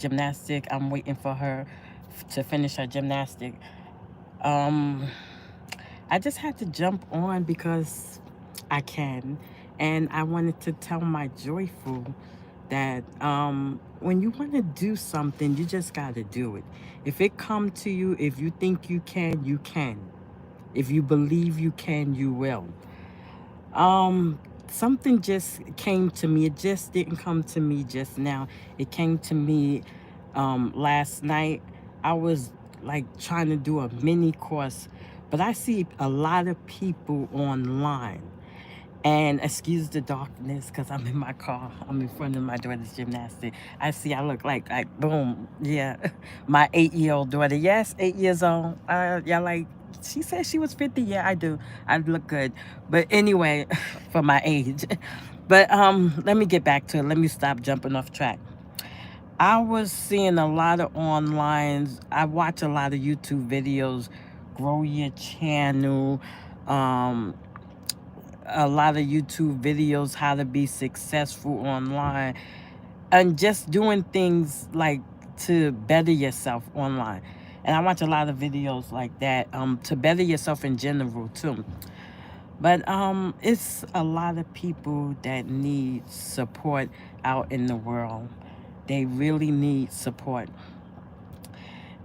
gymnastic. I'm waiting for her to finish her gymnastic. Um, I just had to jump on because I can, and I wanted to tell my joyful that when you want to do something, you just got to do it. If it come to you, if you think you can, you can. If you believe you can, you will. Something just came to me. It just didn't come to me just now. It came to me last night. I was like trying to do a mini course, but I see a lot of people online. And excuse the darkness because I'm in my car. I'm in front of my daughter's gymnastic. I see I look like boom, yeah. My 8 year old daughter, yes, 8 years old. Yeah, like she said she was 50. Yeah, I do. I look good. But anyway, for my age. But let me get back to it. Let me stop jumping off track. I was seeing a lot of online. I watch a lot of YouTube videos, grow your channel, um, a lot of YouTube videos how to be successful online and just doing things like to better yourself online. And I watch a lot of videos like that to better yourself in general too. But it's a lot of people that need support out in the world. They really need support.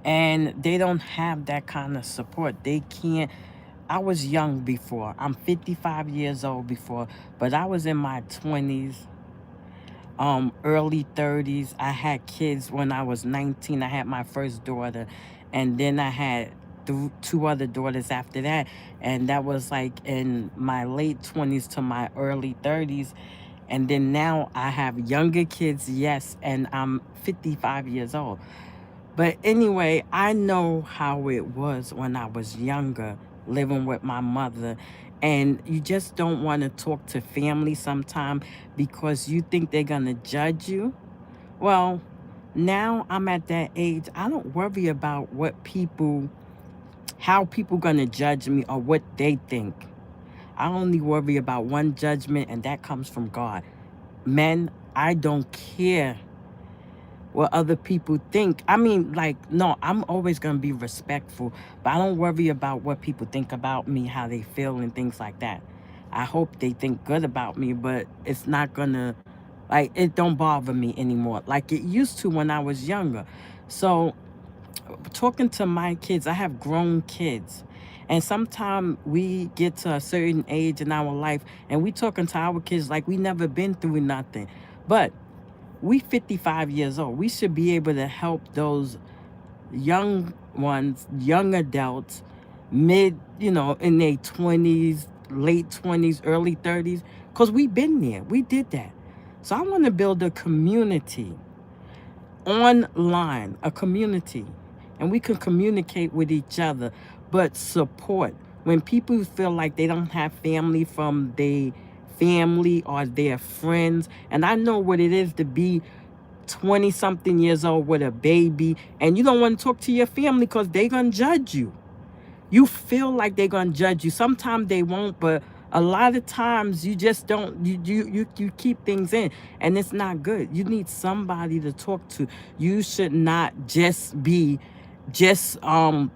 And they don't have that kind of support. They can't. I was young before. I'm 55 years old before, but I was in my 20s, early 30s. I had kids when I was 19. I had my first daughter, and then I had two other daughters after that, and that was like in my late 20s to my early 30s. And then now I have younger kids, yes, and I'm 55 years old. But anyway, I know how it was when I was younger, living with my mother. And you just don't want to talk to family sometime because you think they're going to judge you. Well, now I'm at that age. I don't worry about how people going to judge me or what they think. I only worry about one judgment, and that comes from God. Men, I don't care what other people think. I mean, like, no, I'm always going to be respectful, but I don't worry about what people think about me, how they feel, and things like that. I hope they think good about me, but it's not going to, like, it don't bother me anymore like it used to when I was younger. So, talking to my kids, I have grown kids. And sometimes we get to a certain age in our life and we talking to our kids like we never been through nothing. But we 55 years old. We should be able to help those young ones, young adults, in their 20s, late 20s, early 30s, because we've been there. We did that. So I want to build a community online, a community, and we can communicate with each other, but support. When people feel like they don't have family from their family or their friends, and I know what it is to be 20 something years old with a baby and you don't want to talk to your family because they're going to judge you. You feel like they're going to judge you. Sometimes they won't, but a lot of times you just don't, you keep things in, and it's not good. You need somebody to talk to. You should not just be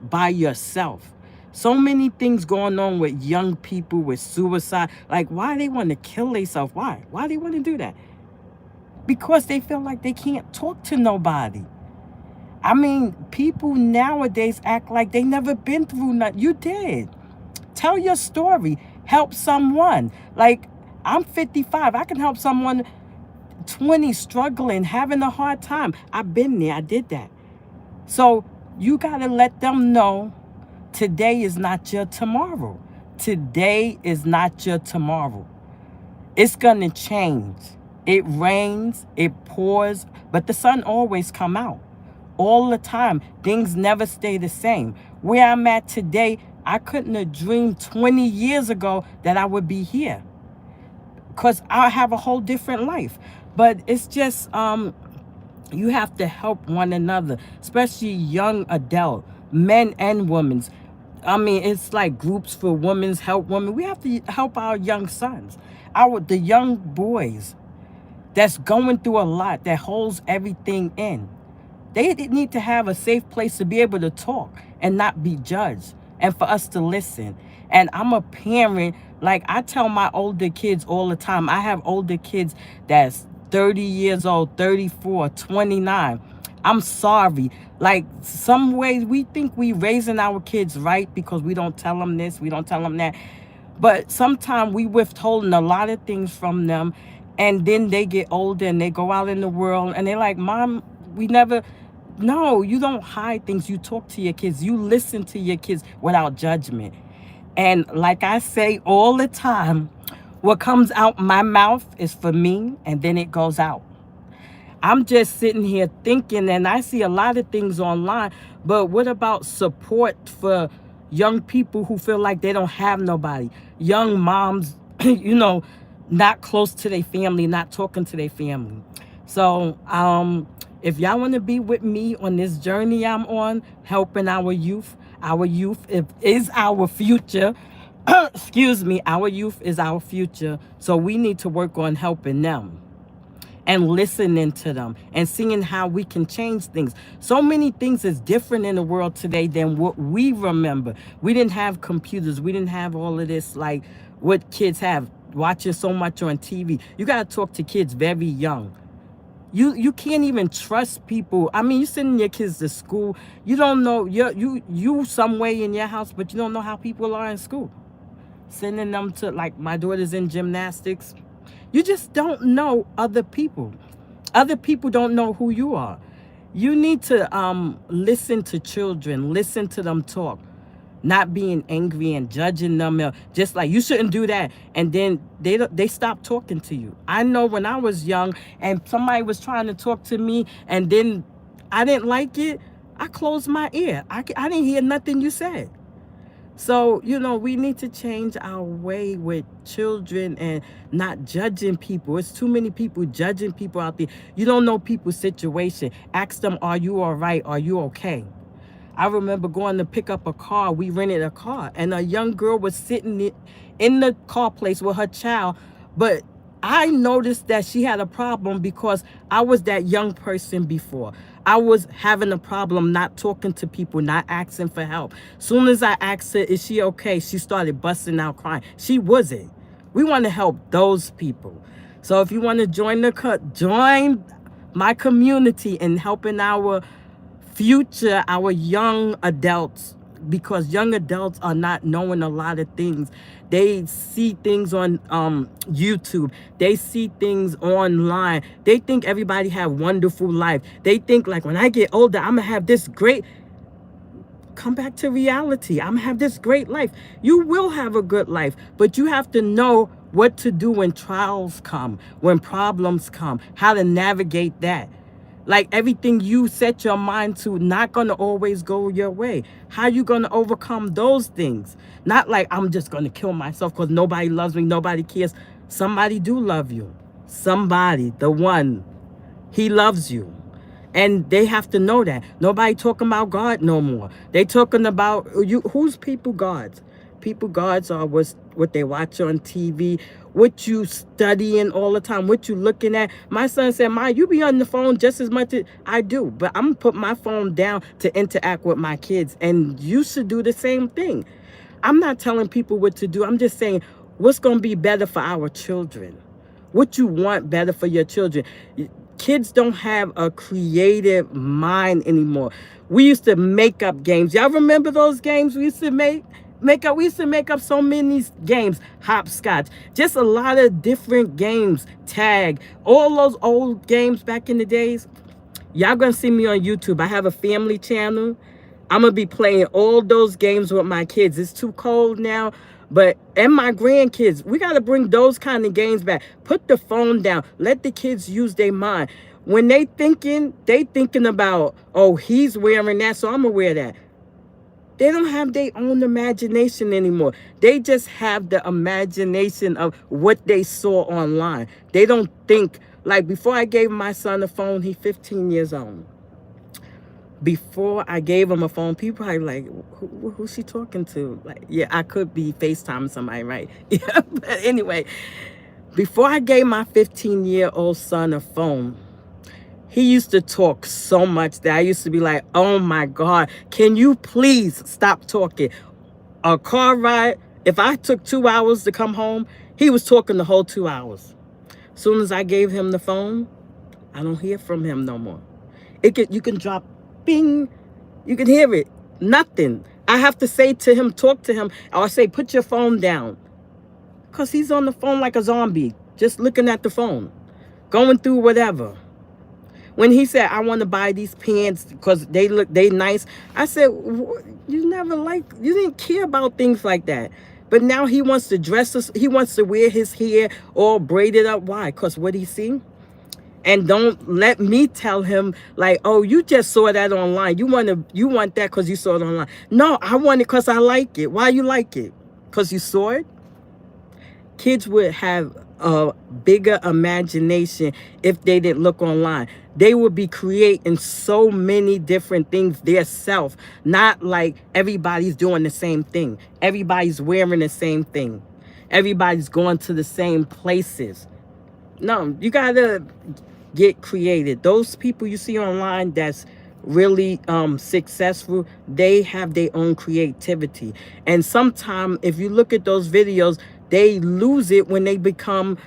by yourself. So many things going on with young people with suicide. Like, why they want to kill themselves? Why they want to do that? Because they feel like they can't talk to nobody. I mean, people nowadays act like they never been through nothing. You did. Tell your story. Help someone. Like, I'm 55. I can help someone 20 struggling, having a hard time. I've been there. I did that. So you got to let them know today is not your tomorrow. Today is not your tomorrow. It's going to change. It rains, it pours, but the sun always come out. All the time. Things never stay the same. Where I'm at today, I couldn't have dreamed 20 years ago that I would be here. Because I have a whole different life. But it's just, you have to help one another, especially young adult, men and women. I mean, it's like groups for women's help women. We have to help our young sons, the young boys that's going through a lot, that holds everything in. They need to have a safe place to be able to talk and not be judged, and for us to listen. And I'm a parent. Like, I tell my older kids all the time, I have older kids that's 30 years old, 34, 29. I'm sorry. Like, some ways we think we raising our kids right because we don't tell them this, we don't tell them that. But sometimes we withholding a lot of things from them, and then they get older and they go out in the world and they're like, Mom, we never. No, you don't hide things. You talk to your kids. You listen to your kids without judgment. And like I say all the time, what comes out my mouth is for me, and then it goes out. I'm just sitting here thinking, and I see a lot of things online, but what about support for young people who feel like they don't have nobody? Young moms, not close to their family, not talking to their family. So, if y'all want to be with me on this journey I'm on, helping our youth is our future. Excuse me, our youth is our future. So we need to work on helping them and listening to them and seeing how we can change things. So many things is different in the world today than what we remember. We didn't have computers. We didn't have all of this like what kids have, watching so much on TV. You got to talk to kids very young. You can't even trust people. I mean, you sending your kids to school. You don't know, you some way in your house, but you don't know how people are in school. Sending them to, like, my daughter's in gymnastics. You just don't know other people. Other people don't know who you are. You need to listen to children, listen to them talk, not being angry and judging them. Just like, you shouldn't do that, and then they stop talking to you. I know when I was young and somebody was trying to talk to me, and then I didn't like it, I closed my ear. I didn't hear nothing you said. So, we need to change our way with children and not judging people. It's too many people judging people out there. You don't know people's situation. Ask them, are you all right? Are you okay? I remember going to pick up a car. We rented a car, and a young girl was sitting in the car place with her child. But I noticed that she had a problem because I was that young person before. I was having a problem not talking to people, not asking for help. Soon as I asked her, is she okay? She started busting out crying. She wasn't. We want to help those people. So if you want to join my community in helping our future, our young adults, because young adults are not knowing a lot of things. They see things on YouTube. They see things online. They think everybody have wonderful life. They think, like, when I get older, I'm gonna have this great. Come back to reality. I'm gonna have this great life. You will have a good life, but you have to know what to do when trials come, when problems come, how to navigate that. Like, everything you set your mind to not going to always go your way. How you going to overcome those things? Not like, I'm just going to kill myself because nobody loves me, nobody cares. Somebody do love you. Somebody, the one, he loves you. And they have to know that. Nobody talking about God no more. They talking about you. Who's people gods? People gods are what they watch on TV, what you studying all the time, what you looking at. My son said, Ma, you be on the phone just as much as I do, but I'm gonna put my phone down to interact with my kids, and you should do the same thing. I'm not telling people what to do. I'm just saying what's gonna be better for our children. What you want better for your children. Kids don't have a creative mind anymore. We used to make up games. Y'all remember those games we used to make up? We used to make up so many games. Hopscotch. Just a lot of different games. Tag. All those old games back in the days. Y'all gonna see me on YouTube. I have a family channel. I'm gonna be playing all those games with my kids. It's too cold now. And my grandkids, we got to bring those kind of games back. Put the phone down. Let the kids use their mind. When they thinking about, oh, he's wearing that, so I'm going to wear that. They don't have their own imagination anymore. They just have the imagination of what they saw online. They don't think. Like, before I gave my son a phone, he's 15 years old. Before I gave him a phone, people are like, who's she talking to? Like, yeah, I could be FaceTiming somebody, right? Yeah, but anyway, before I gave my 15-year-old son a phone, He used to talk so much that I used to be like, oh my God, can you please stop talking? A car ride, if I took 2 hours to come home, he was talking the whole 2 hours. As soon as I gave him the phone, I don't hear from him no more. You can drop bing, you can hear it. Nothing. I have to say to him, talk to him, or say, put your phone down. Because he's on the phone like a zombie, just looking at the phone, going through whatever. When he said, I want to buy these pants because they nice, I said, you didn't care about things like that. But now he wants to dress us, he wants to wear his hair all braided up. Why? Because what he see? And don't let me tell him like, oh, you just saw that online. You want that because you saw it online. No, I want it because I like it. Why you like it? Because you saw it? Kids would have a bigger imagination if they didn't look online. They would be creating so many different things themselves, not like everybody's doing the same thing. Everybody's wearing the same thing. Everybody's going to the same places. No, you gotta get creative. Those people you see online that's really successful, they have their own creativity. And sometimes if you look at those videos, they lose it when they become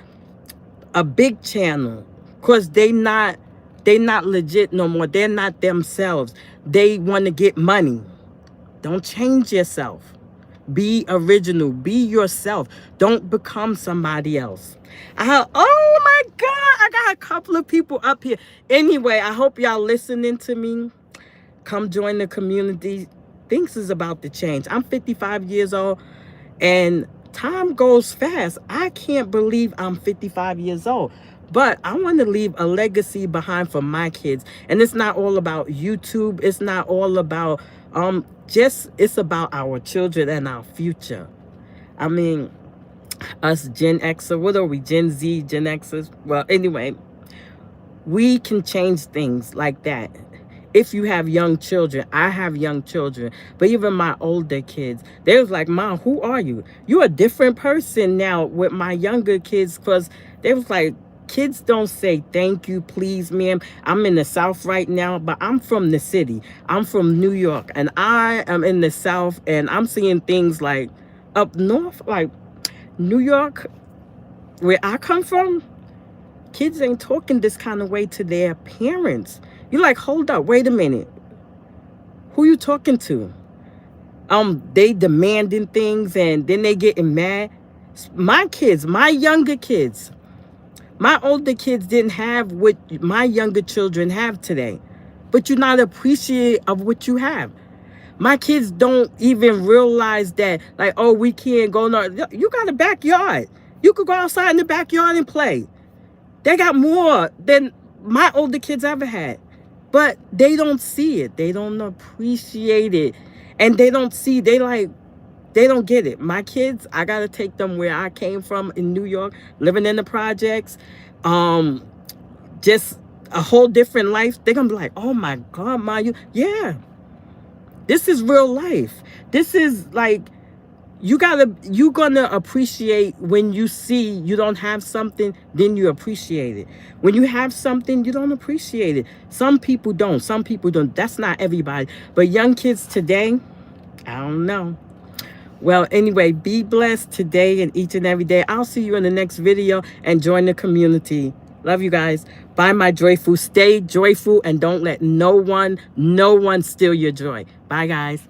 a big channel, because they not legit no more. They're not themselves. They want to get money. Don't change yourself. Be original. Be yourself. Don't become somebody else. Oh my God, I got a couple of people up here. Anyway, I hope y'all listening to me. Come join the community. Things is about to change. I'm 55 years old and time goes fast. I can't believe I'm 55 years old. But I want to leave a legacy behind for my kids. And it's not all about YouTube. It's not all about it's about our children and our future. I mean, us Gen Xer, what are we? Gen Z, Gen Xers? Well, anyway, we can change things like that. If you have young children, I have young children, but even my older kids, they was like, Mom, who are you? You're a different person now with my younger kids, because they was like, kids don't say thank you, please, ma'am. I'm in the South right now, but I'm from the city. I'm from New York, and I am in the South, and I'm seeing things like up north, like New York, where I come from. Kids ain't talking this kind of way to their parents. You're like, hold up, wait a minute. Who you talking to? They demanding things and then they getting mad. My kids, my younger kids, my older kids didn't have what my younger children have today. But you're not appreciative of what you have. My kids don't even realize that, like, oh, we can't go. No, you got a backyard. You could go outside in the backyard and play. They got more than my older kids ever had. But they don't see it. They don't appreciate it. And they don't get it. My kids, I got to take them where I came from in New York, living in the projects. Just a whole different life. They're going to be like, oh my God, Ma, yeah. This is real life. This is like, you're gonna appreciate when you see you don't have something, then you appreciate it. When you have something, you don't appreciate it. Some people don't. That's not everybody. But young kids today, I don't know. Well, anyway, be blessed today and each and every day. I'll see you in the next video, and join the community. Love you guys. Bye, my joyful. Stay joyful and don't let no one steal your joy. Bye, guys.